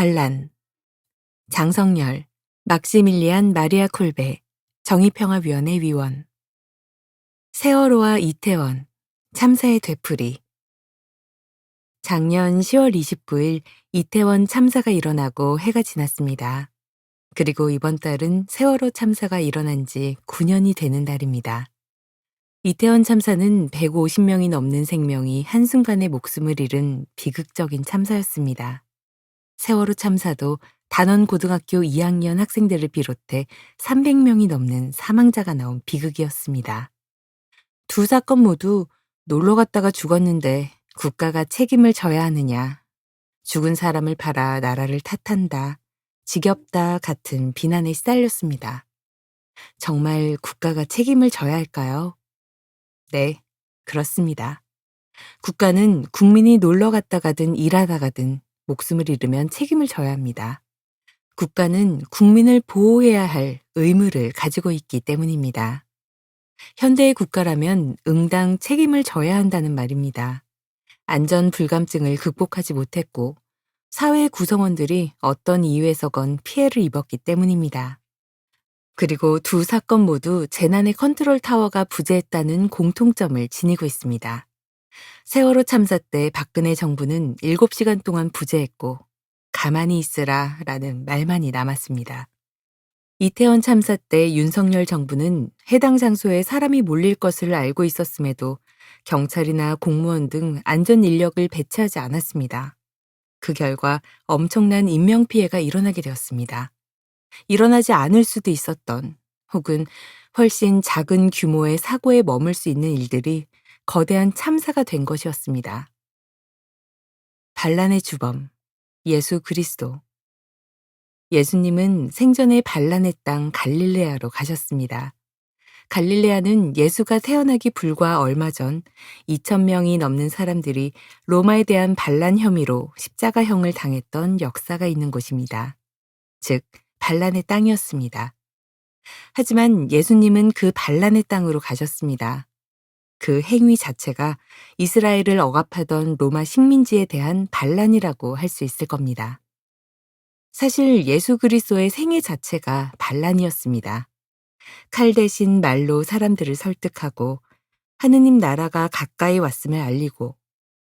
반란, 장성열, 막시밀리안 마리아 콜베, 정의평화위원회 위원, 세월호와 이태원, 참사의 되풀이. 작년 10월 29일 이태원 참사가 일어나고 해가 지났습니다. 그리고 이번 달은 세월호 참사가 일어난 지 9년이 되는 달입니다. 이태원 참사는 150명이 넘는 생명이 한순간에 목숨을 잃은 비극적인 참사였습니다. 세월호 참사도 단원고등학교 2학년 학생들을 비롯해 300명이 넘는 사망자가 나온 비극이었습니다. 두 사건 모두 놀러 갔다가 죽었는데 국가가 책임을 져야 하느냐, 죽은 사람을 팔아 나라를 탓한다, 지겹다 같은 비난에 시달렸습니다. 정말 국가가 책임을 져야 할까요? 네, 그렇습니다. 국가는 국민이 놀러 갔다가든 일하다가든 목숨을 잃으면 책임을 져야 합니다. 국가는 국민을 보호해야 할 의무를 가지고 있기 때문입니다. 현대의 국가라면 응당 책임을 져야 한다는 말입니다. 안전 불감증을 극복하지 못했고 사회 구성원들이 어떤 이유에서건 피해를 입었기 때문입니다. 그리고 두 사건 모두 재난의 컨트롤 타워가 부재했다는 공통점을 지니고 있습니다. 세월호 참사 때 박근혜 정부는 7시간 동안 부재했고 가만히 있으라 라는 말만이 남았습니다. 이태원 참사 때 윤석열 정부는 해당 장소에 사람이 몰릴 것을 알고 있었음에도 경찰이나 공무원 등 안전 인력을 배치하지 않았습니다. 그 결과 엄청난 인명피해가 일어나게 되었습니다. 일어나지 않을 수도 있었던 혹은 훨씬 작은 규모의 사고에 머물 수 있는 일들이 거대한 참사가 된 것이었습니다. 반란의 주범, 예수 그리스도. 예수님은 생전에 반란의 땅 갈릴레아로 가셨습니다. 갈릴레아는 예수가 태어나기 불과 얼마 전 2,000명이 넘는 사람들이 로마에 대한 반란 혐의로 십자가형을 당했던 역사가 있는 곳입니다. 즉, 반란의 땅이었습니다. 하지만 예수님은 그 반란의 땅으로 가셨습니다. 그 행위 자체가 이스라엘을 억압하던 로마 식민지에 대한 반란이라고 할 수 있을 겁니다. 사실 예수 그리스도의 생애 자체가 반란이었습니다. 칼 대신 말로 사람들을 설득하고 하느님 나라가 가까이 왔음을 알리고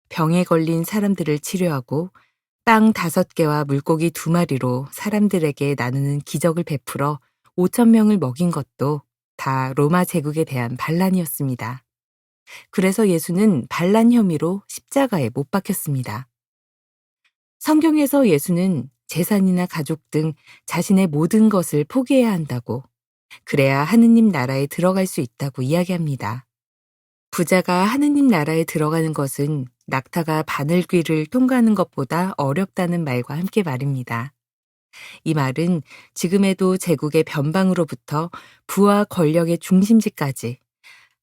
병에 걸린 사람들을 치료하고 빵 5개와 물고기 2마리로 사람들에게 나누는 기적을 베풀어 5,000명을 먹인 것도 다 로마 제국에 대한 반란이었습니다. 그래서 예수는 반란 혐의로 십자가에 못 박혔습니다. 성경에서 예수는 재산이나 가족 등 자신의 모든 것을 포기해야 한다고, 그래야 하느님 나라에 들어갈 수 있다고 이야기합니다. 부자가 하느님 나라에 들어가는 것은 낙타가 바늘귀를 통과하는 것보다 어렵다는 말과 함께 말입니다. 이 말은 지금에도 제국의 변방으로부터 부와 권력의 중심지까지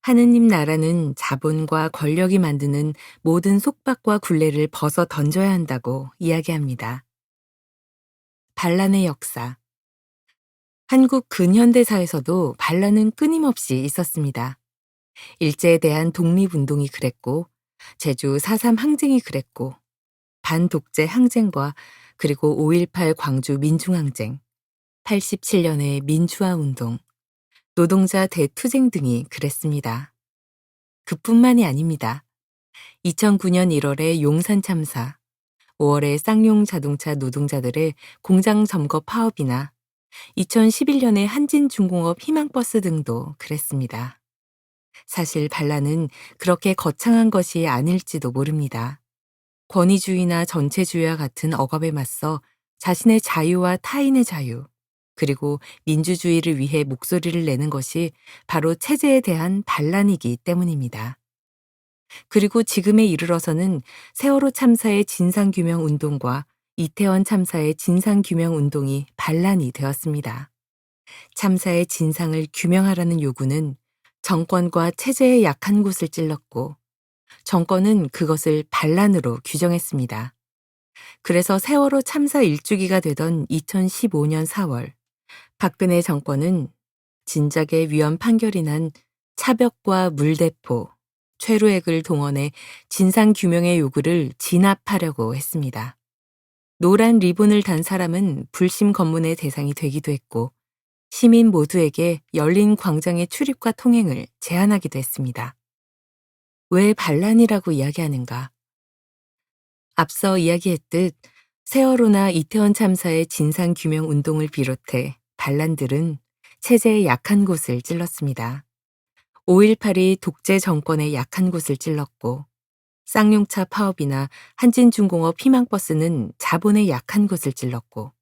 하느님 나라는 자본과 권력이 만드는 모든 속박과 굴레를 벗어 던져야 한다고 이야기합니다. 반란의 역사. 한국 근현대사에서도 반란은 끊임없이 있었습니다. 일제에 대한 독립운동이 그랬고, 제주 4.3 항쟁이 그랬고, 반독재 항쟁과 그리고 5.18 광주 민중항쟁, 87년의 민주화운동, 노동자 대투쟁 등이 그랬습니다. 그뿐만이 아닙니다. 2009년 1월의 용산 참사, 5월의 쌍용 자동차 노동자들의 공장 점거 파업이나 2011년의 한진중공업 희망버스 등도 그랬습니다. 사실 반란은 그렇게 거창한 것이 아닐지도 모릅니다. 권위주의나 전체주의와 같은 억압에 맞서 자신의 자유와 타인의 자유, 그리고 민주주의를 위해 목소리를 내는 것이 바로 체제에 대한 반란이기 때문입니다. 그리고 지금에 이르러서는 세월호 참사의 진상규명 운동과 이태원 참사의 진상규명 운동이 반란이 되었습니다. 참사의 진상을 규명하라는 요구는 정권과 체제의 약한 곳을 찔렀고, 정권은 그것을 반란으로 규정했습니다. 그래서 세월호 참사 일주기가 되던 2015년 4월, 박근혜 정권은 진작에 위헌 판결이 난 차벽과 물대포, 최루액을 동원해 진상규명의 요구를 진압하려고 했습니다. 노란 리본을 단 사람은 불심 검문의 대상이 되기도 했고 시민 모두에게 열린 광장의 출입과 통행을 제한하기도 했습니다. 왜 반란이라고 이야기하는가? 앞서 이야기했듯 세월호나 이태원 참사의 진상규명 운동을 비롯해 반란들은 체제의 약한 곳을 찔렀습니다. 5.18이 독재 정권의 약한 곳을 찔렀고 쌍용차 파업이나 한진중공업 희망버스는 자본의 약한 곳을 찔렀고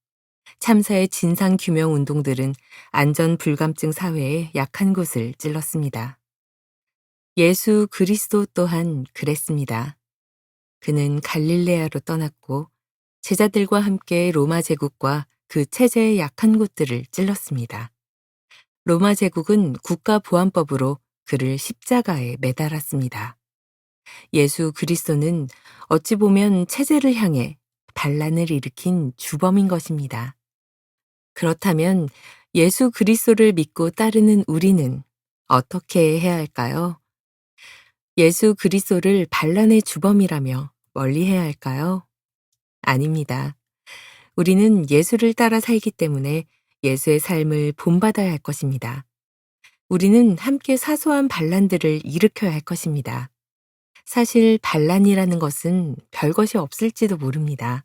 참사의 진상규명 운동들은 안전불감증 사회의 약한 곳을 찔렀습니다. 예수 그리스도 또한 그랬습니다. 그는 갈릴레아로 떠났고 제자들과 함께 로마 제국과 그 체제의 약한 곳들을 찔렀습니다. 로마 제국은 국가보안법으로 그를 십자가에 매달았습니다. 예수 그리스도는 어찌 보면 체제를 향해 반란을 일으킨 주범인 것입니다. 그렇다면 예수 그리스도를 믿고 따르는 우리는 어떻게 해야 할까요? 예수 그리스도를 반란의 주범이라며 멀리해야 할까요? 아닙니다. 우리는 예수를 따라 살기 때문에 예수의 삶을 본받아야 할 것입니다. 우리는 함께 사소한 반란들을 일으켜야 할 것입니다. 사실 반란이라는 것은 별것이 없을지도 모릅니다.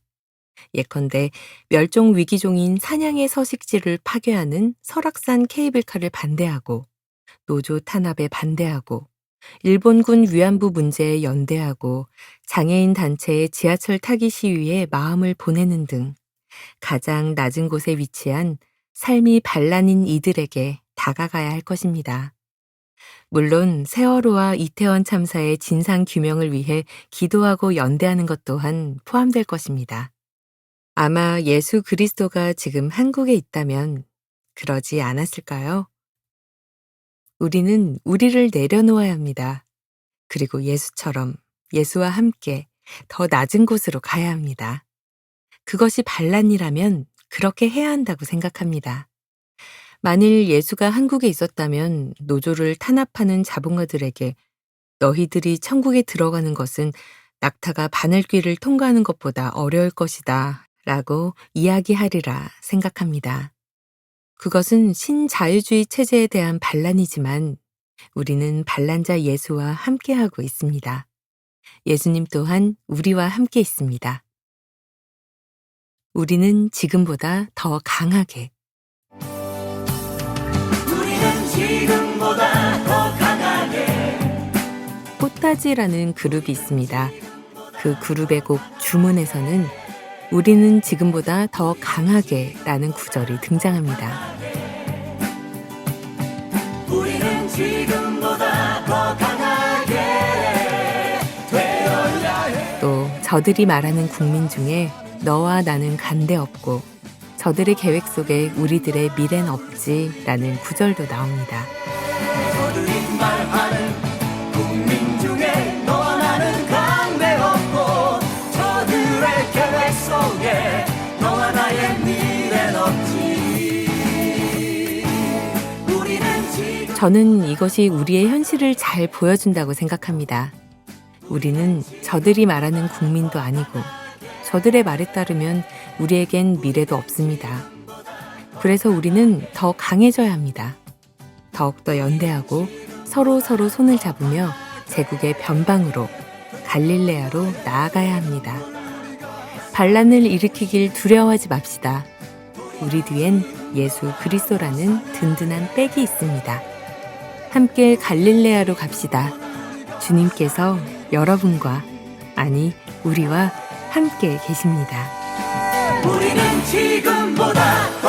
예컨대 멸종 위기종인 사냥의 서식지를 파괴하는 설악산 케이블카를 반대하고 노조 탄압에 반대하고 일본군 위안부 문제에 연대하고 장애인 단체의 지하철 타기 시위에 마음을 보내는 등 가장 낮은 곳에 위치한 삶이 반란인 이들에게 다가가야 할 것입니다. 물론 세월호와 이태원 참사의 진상 규명을 위해 기도하고 연대하는 것 또한 포함될 것입니다. 아마 예수 그리스도가 지금 한국에 있다면 그러지 않았을까요? 우리는 우리를 내려놓아야 합니다. 그리고 예수처럼 예수와 함께 더 낮은 곳으로 가야 합니다. 그것이 반란이라면 그렇게 해야 한다고 생각합니다. 만일 예수가 한국에 있었다면 노조를 탄압하는 자본가들에게 너희들이 천국에 들어가는 것은 낙타가 바늘귀를 통과하는 것보다 어려울 것이다 라고 이야기하리라 생각합니다. 그것은 신자유주의 체제에 대한 반란이지만 우리는 반란자 예수와 함께하고 있습니다. 예수님 또한 우리와 함께 있습니다. 우리는 지금보다 더 강하게 우리는 지금보다 더 강하게 꽃다지라는 그룹이 있습니다. 그 그룹의 곡 주문에서는 우리는 지금보다 더 강하게 라는 구절이 등장합니다. 우리는 지금보다 더 강하게 되어야 해. 또 저들이 말하는 국민 중에 너와 나는 간대 없고 저들의 계획 속에 우리들의 미래는 없지 라는 구절도 나옵니다. 저들이 말하는 국민 중에 너와 나는 간대 없고 저들의 계획 속에 너와 나의 미래는 없지. 우리는 지금 저는 이것이 우리의 현실을 잘 보여준다고 생각합니다. 우리는 저들이 말하는 국민도 아니고 저들의 말에 따르면 우리에겐 미래도 없습니다. 그래서 우리는 더 강해져야 합니다. 더욱더 연대하고 서로 손을 잡으며 제국의 변방으로 갈릴레아로 나아가야 합니다. 반란을 일으키길 두려워하지 맙시다. 우리 뒤엔 예수 그리스도라는 든든한 백이 있습니다. 함께 갈릴레아로 갑시다. 주님께서 여러분과 아니 우리와 함께 계십니다. 우리는 지금보다